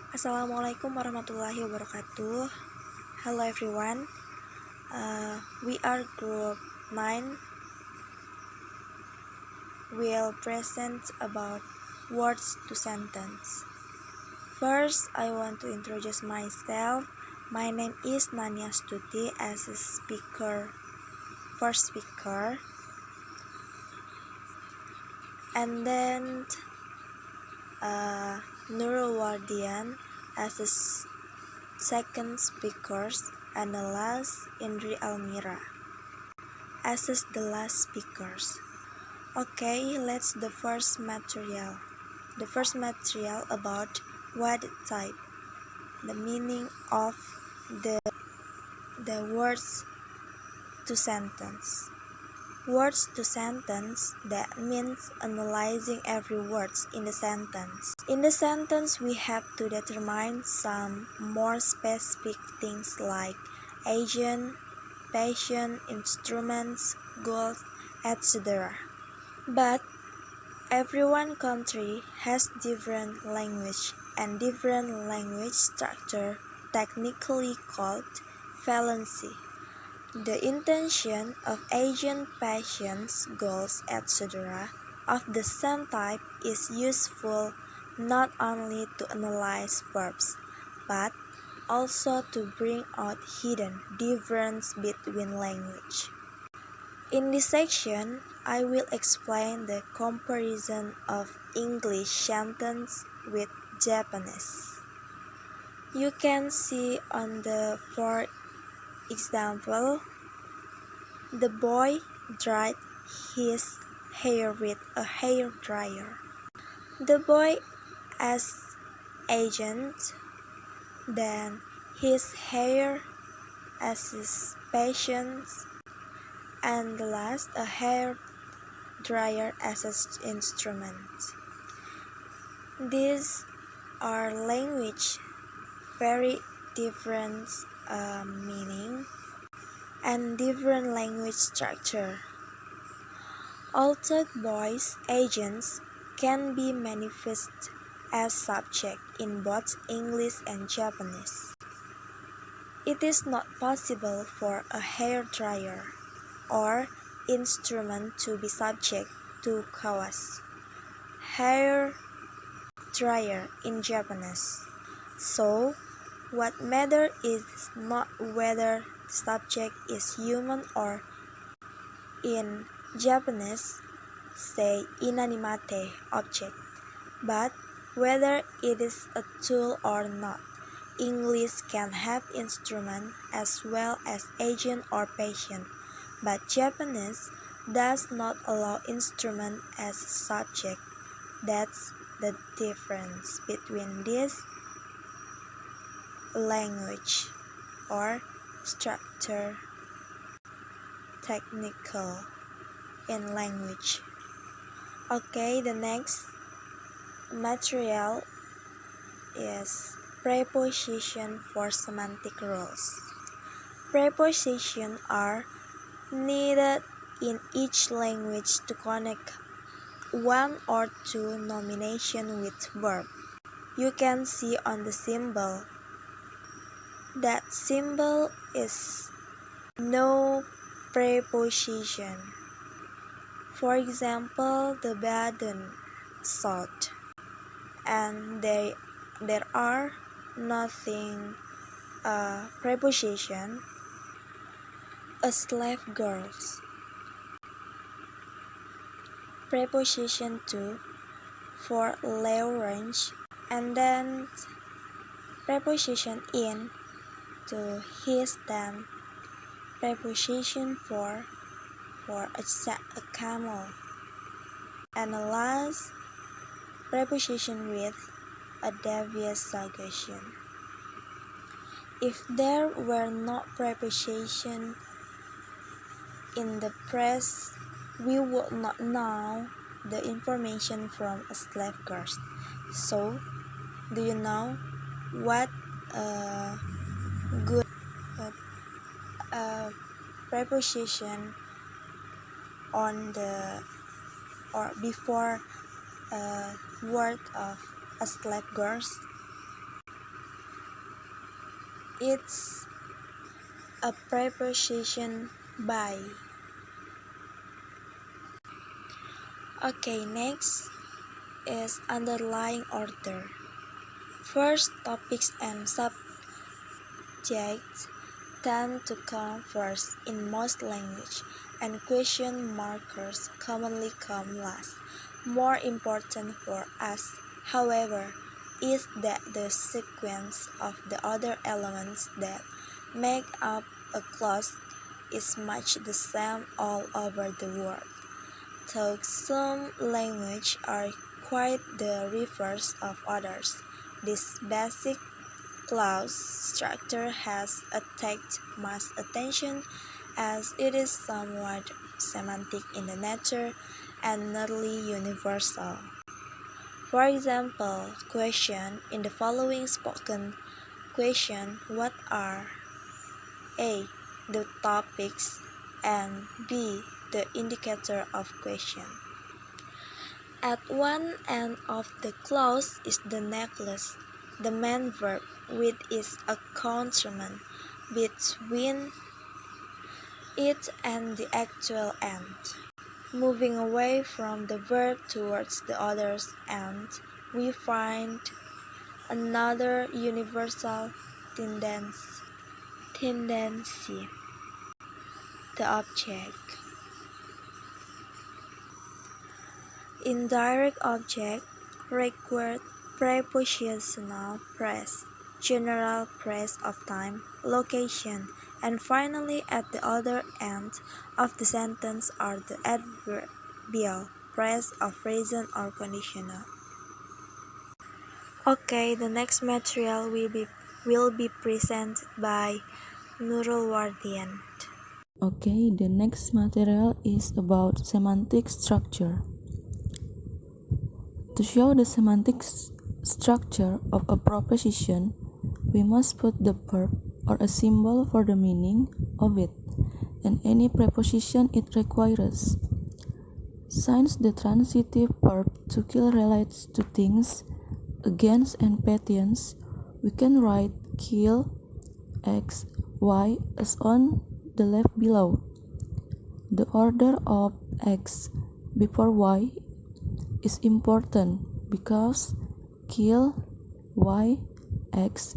Assalamualaikum warahmatullahi wabarakatuh. Hello everyone. We are group 9. We'll present about words to sentence. First, I want to introduce myself. My name is Nania Stuti as a first speaker. And then Nurul Wardian as a second speaker, and the last Indri Almira as the last speakers. Okay, let's the first material. The first material about what type, the meaning of the words to sentence. Words to sentence, that means analyzing every word in the sentence. In the sentence, we have to determine some more specific things like agent, patient, instruments, goals, etc. But every one country has different language and different language structure, technically called fluency. The intention of agent, patients, goals, etc. of the same type is useful not only to analyze verbs, but also to bring out hidden difference between language. In this section, I will explain the comparison of English sentence with Japanese. You can see on the fourth example, the boy dried his hair with a hair dryer. The boy as agent, then his hair as his patient, and the last a hair dryer as an instrument. These are language very different meaning and different language structure. Although boys agents can be manifest as subject in both English and Japanese, it is not possible for a hair dryer or instrument to be subject to kawas, hair dryer in Japanese. So, what matters is not whether the subject is human or, in Japanese, say inanimate object, but whether it is a tool or not. English can have instrument as well as agent or patient, but Japanese does not allow instrument as subject. That's the difference between this language or structure technical in language. Okay, the next material is preposition for semantic rules. Prepositions are needed in each language to connect one or two nomination with verb. You can see on the symbol. That symbol is no preposition. For example, the baden salt, and there are nothing preposition. A slave girls. Preposition to for orange, and then preposition in to his, then preposition for a camel, and the last preposition with a devious suggestion. If there were no preposition in the press, we would not know the information from a slave girl. So, do you know what good preposition on the or before word of a slave girl? It's a preposition by. Okay, next is underlying order. First, topics and subjects tend to come first in most languages, and question markers commonly come last. More important for us, however, is that the sequence of the other elements that make up a clause is much the same all over the world. Though some languages are quite the reverse of others, this basic clause structure has attracted mass attention as it is somewhat semantic in the nature and nearly universal. For example, question in the following spoken question: what are A. the topics and B. the indicator of question. At one end of the clause is the necklace, the main verb, with its accoutrement between it and the actual end. Moving away from the verb towards the other end, we find another universal tendency, the object. Indirect object required prepositional phrase, general phrase of time, location, and finally at the other end of the sentence are the adverbial phrase of reason or conditional. Okay, the next material will be presented by Nurul Wardian. Okay, the next material is about semantic structure. To show the semantic structure of a proposition, we must put the verb or a symbol for the meaning of it and any preposition it requires. Since the transitive verb to kill relates to things, against and patience, we can write kill x, y as on the left below. The order of x before y is important because kill, y, x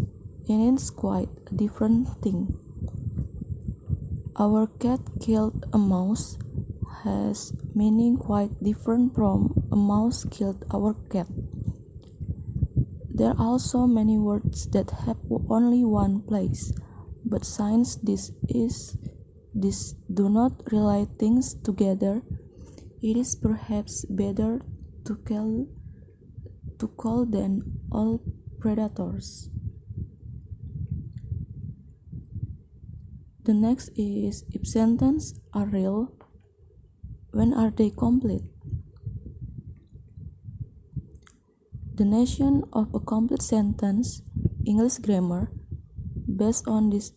means quite a different thing. Our cat killed a mouse has meaning quite different from a mouse killed our cat. There are also many words that have only one place, but since these do not relate things together, it is perhaps better to call them all predators. The next is if sentences are real, when are they complete? The notion of a complete sentence, English grammar, based on this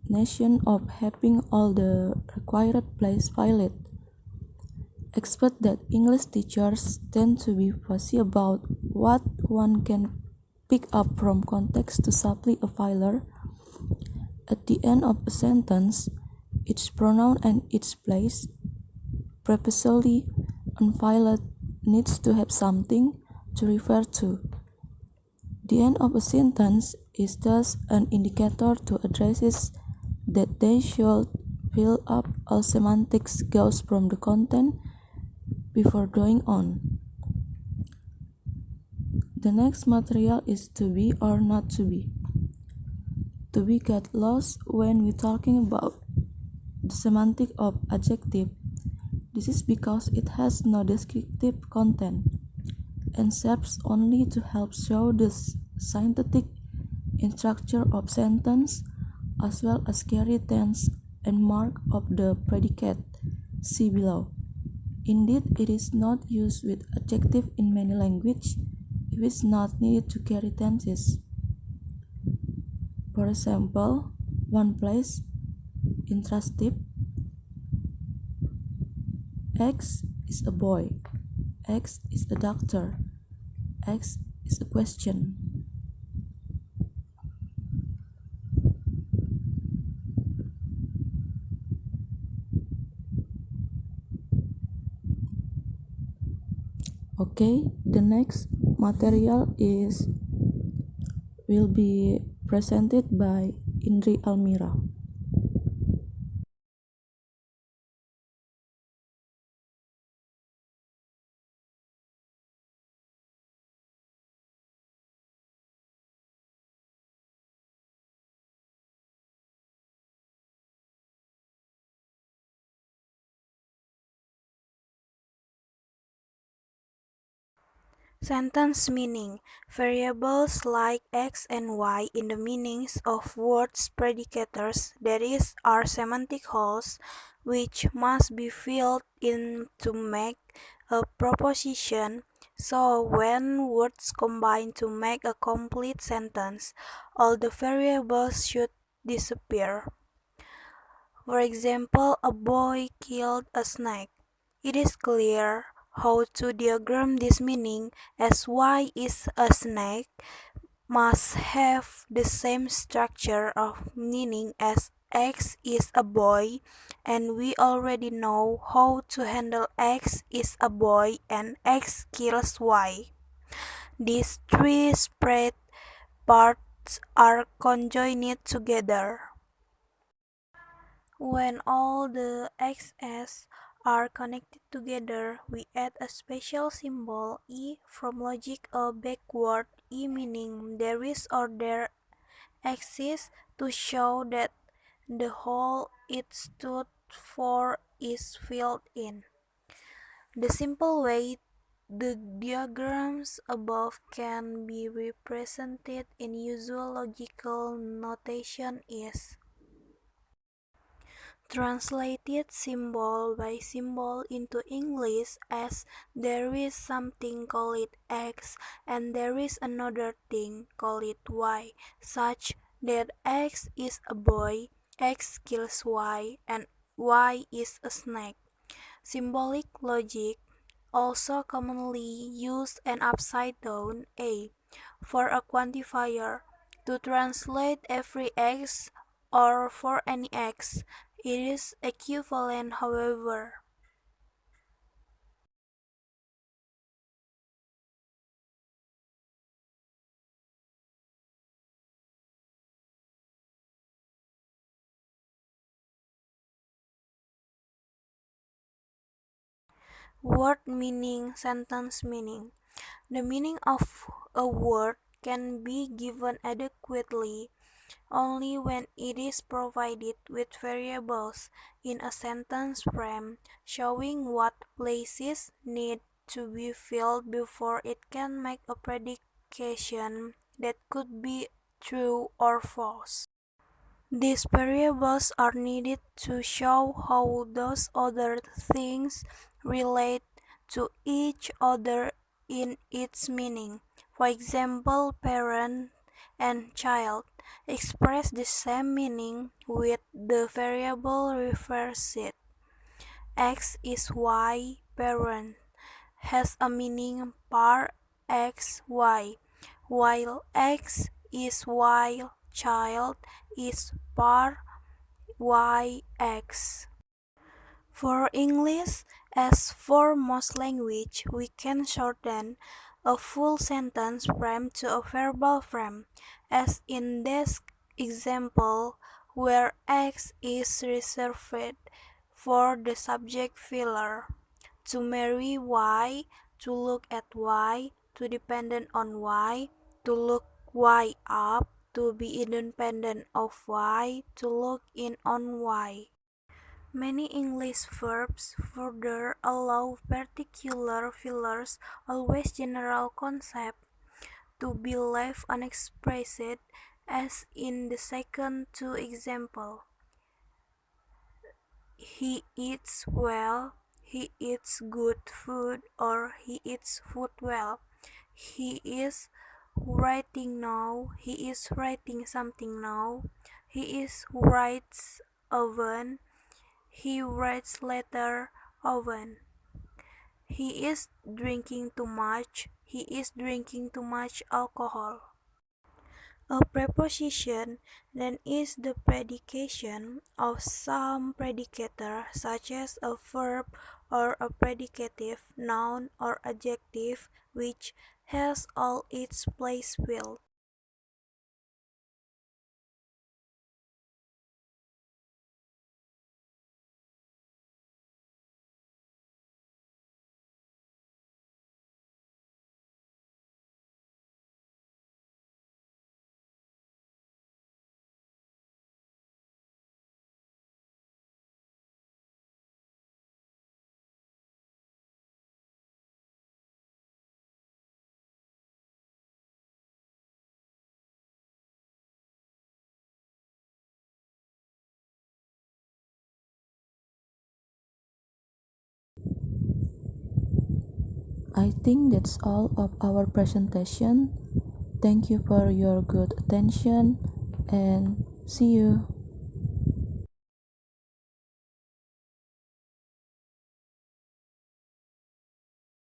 notion of having all the required place valid. Expect that English teachers tend to be fussy about what one can pick up from context to supply a filler. At the end of a sentence, each pronoun and its place, precisely unfiled, needs to have something to refer to. The end of a sentence is thus an indicator to addresses that they should fill up all semantics goes from the content before going on. The next material is to be or not to be. To be get lost when we're talking about the semantic of adjective. This is because it has no descriptive content and serves only to help show the synthetic structure of sentence as well as carry tense and mark of the predicate. See below. Indeed, it is not used with adjective in many languages if it is not needed to carry tenses. For example, one place, intransitive, X is a boy, X is a doctor, X is a question. Okay, the next material will be presented by Indri Almira. Sentence meaning. Variables like x and y in the meanings of words predicators, that is, are semantic holes which must be filled in to make a proposition. So when words combine to make a complete sentence, all the variables should disappear. For example, a boy killed a snake. It is clear how to diagram this meaning, as y is a snake must have the same structure of meaning as x is a boy, and we already know how to handle x is a boy and x kills y. These three separate parts are conjoined together. When all the x's are connected together, we add a special symbol E from logic, a backward E meaning there is or there exists, to show that the hole it stood for is filled in. The simple way the diagrams above can be represented in usual logical notation is translated symbol by symbol into English as there is something call it X and there is another thing call it Y, such that X is a boy, X kills Y, and Y is a snake. Symbolic logic also commonly used an upside down A for a quantifier to translate every X or for any X. It is equivalent, however. Word meaning, sentence meaning. The meaning of a word can be given adequately only when it is provided with variables in a sentence frame showing what places need to be filled before it can make a predication that could be true or false. These variables are needed to show how those other things relate to each other in its meaning. For example, parent and child express the same meaning with the variable reversed. X is Y parent has a meaning par X Y, while X is Y child is par YX. For English, as for most language, we can shorten a full sentence frame to a verbal frame, as in this example where X is reserved for the subject filler. To marry Y, to look at Y, to depend on Y, to look Y up, to be independent of Y, to look in on Y. Many English verbs further allow particular fillers, always general concept, to be left unexpressed, as in the second two example. He eats well, he eats good food, or he eats food well. He is writing now, he is writing something now. He is writes often, he writes letter often. He is drinking too much, he is drinking too much alcohol. A preposition then is the predication of some predicator such as a verb or a predicative, noun, or adjective which has all its place will. I think that's all of our presentation. Thank you for your good attention and see you.